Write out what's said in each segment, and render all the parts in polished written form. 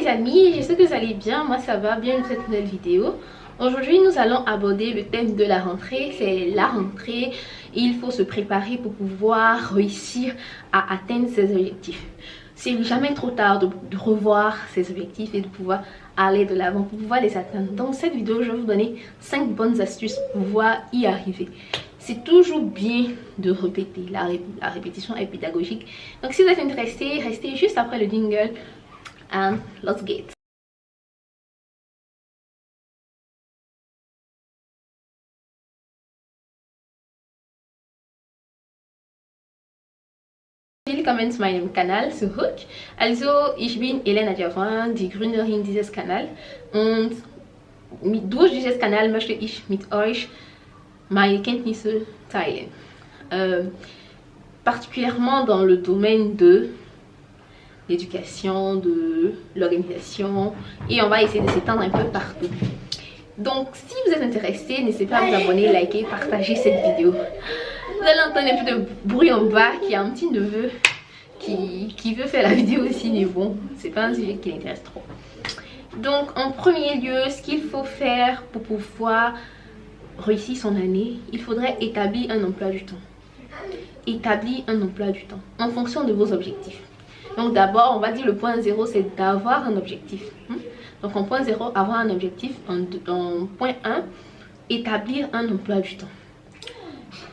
les amis, j'espère que vous allez bien, moi ça va, bienvenue dans cette nouvelle vidéo. Aujourd'hui nous allons aborder le thème de la rentrée, c'est la rentrée. Il faut se préparer pour pouvoir réussir à atteindre ses objectifs. C'est jamais trop tard de revoir ses objectifs et de pouvoir aller de l'avant pour pouvoir les atteindre. Dans cette vidéo je vais vous donner 5 bonnes astuces pour pouvoir y arriver. C'est toujours bien de répéter, la répétition est pédagogique. Donc si vous êtes intéressé, restez juste après le jingle. And let's get. Willkommen zu meinem Kanal zurück. Also ich bin Elena Javan, die Gründerin dieses Kanals, und durch dieses Kanal möchte ich mit euch meine Kenntnisse teilen. Particulièrement dans le domaine de l'éducation, de l'organisation, et on va essayer de s'étendre un peu partout. Donc si vous êtes intéressé, n'hésitez pas à vous abonner, liker, partager cette vidéo. Vous allez entendre un peu de bruit en bas, qui a un petit neveu qui veut faire la vidéo aussi, mais bon, c'est pas un sujet qui l'intéresse trop. Donc en premier lieu, ce qu'il faut faire pour pouvoir réussir son année, il faudrait établir un emploi du temps. Établir un emploi du temps en fonction de vos objectifs. Donc d'abord, on va dire le point 0, c'est d'avoir un objectif. Donc en point 0, avoir un objectif. En point 1, établir un emploi du temps.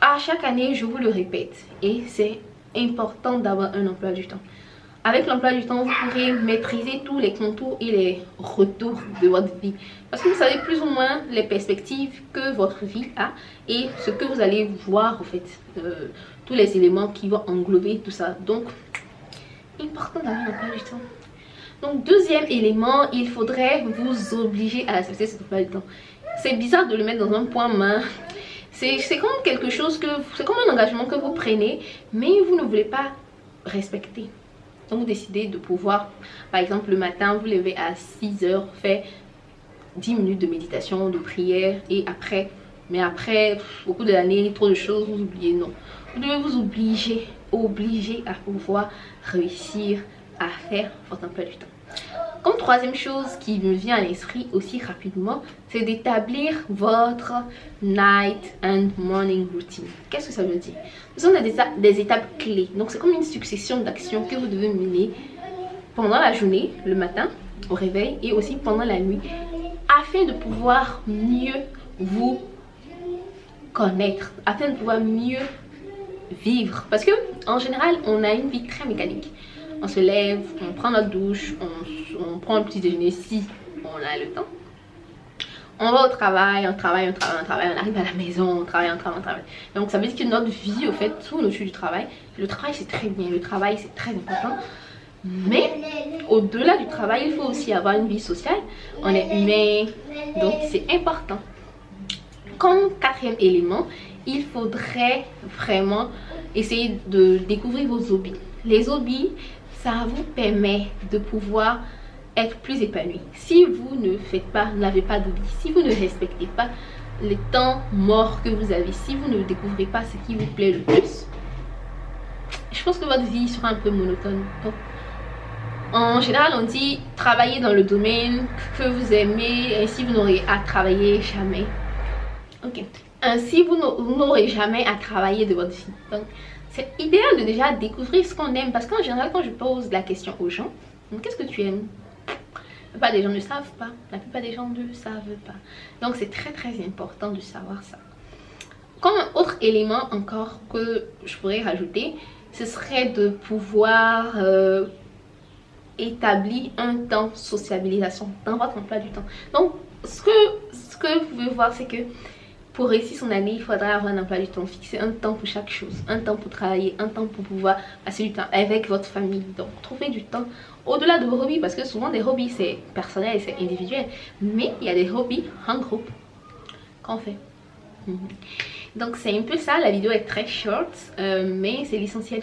À chaque année, je vous le répète, et c'est important d'avoir un emploi du temps. Avec l'emploi du temps, vous pourrez maîtriser tous les contours et les retours de votre vie. Parce que vous savez plus ou moins les perspectives que votre vie a et ce que vous allez voir en fait. Tous les éléments qui vont englober tout ça. Donc, important d'avoir un emploi du temps. Donc deuxième élément, il faudrait vous obliger à respecter cet emploi du temps. C'est bizarre de le mettre dans un point main. C'est comme quelque chose que, c'est comme un engagement que vous prenez, mais vous ne voulez pas respecter. Donc vous décidez de pouvoir, par exemple le matin, vous levez à 6 h, faire 10 minutes de méditation, de prière, et après, au cours de l'année, trop de choses, vous oubliez. Non, vous devez vous obliger à pouvoir réussir à faire votre emploi du temps. Comme troisième chose qui me vient à l'esprit aussi rapidement, c'est d'établir votre night and morning routine. Qu'est-ce que ça veut dire? Ce sont des étapes clés. Donc c'est comme une succession d'actions que vous devez mener pendant la journée, le matin, au réveil, et aussi pendant la nuit, afin de pouvoir mieux vous connaître, afin de pouvoir mieux vivre. Parce que en général, on a une vie très mécanique. On se lève, on prend notre douche, on prend le petit déjeuner si on a le temps. On va au travail, on travaille, on arrive à la maison, on travaille. Donc ça veut dire que notre vie, au fait, tourne autour du travail. Le travail c'est très bien, le travail c'est très important. Mais au-delà du travail, il faut aussi avoir une vie sociale. On est humain, donc c'est important. Comme quatrième élément, il faudrait vraiment essayer de découvrir vos hobbies. Les hobbies, ça vous permet de pouvoir être plus épanoui. Si vous ne faites pas, n'avez pas d'hobby, si vous ne respectez pas le temps mort que vous avez, si vous ne découvrez pas ce qui vous plaît le plus, je pense que votre vie sera un peu monotone. Donc, en général, on dit travailler dans le domaine que vous aimez, ainsi vous n'aurez à travailler jamais. Ok. Ainsi vous n'aurez jamais à travailler de votre vie. Donc c'est idéal de déjà découvrir ce qu'on aime, parce qu'en général quand je pose la question aux gens, qu'est-ce que tu aimes, la plupart des gens ne savent pas, la plupart des gens ne savent pas. Donc c'est très important de savoir ça. Comme un autre élément encore que je pourrais rajouter, ce serait de pouvoir établir un temps sociabilisation dans votre emploi du temps. Donc ce que vous pouvez voir, c'est que pour réussir son année, il faudra avoir un emploi du temps fixé, un temps pour chaque chose, un temps pour travailler, un temps pour pouvoir passer du temps avec votre famille. Donc trouvez du temps au-delà de vos hobbies, parce que souvent des hobbies c'est personnel et c'est individuel, mais il y a des hobbies en groupe qu'on fait. Donc c'est un peu ça, la vidéo est très short, mais c'est l'essentiel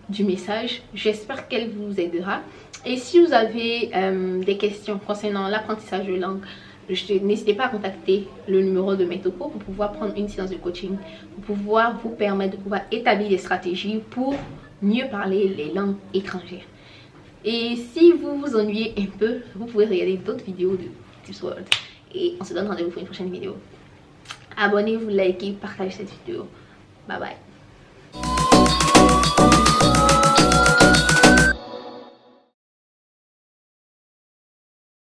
du message. J'espère qu'elle vous aidera. Et si vous avez des questions concernant l'apprentissage de langue, n'hésitez pas à contacter le numéro de Metoko pour pouvoir prendre une séance de coaching, pour pouvoir vous permettre de pouvoir établir des stratégies pour mieux parler les langues étrangères. Et si vous vous ennuyez un peu, vous pouvez regarder d'autres vidéos de Tips World. Et on se donne rendez-vous pour une prochaine vidéo. Abonnez-vous, likez, partagez cette vidéo. Bye bye.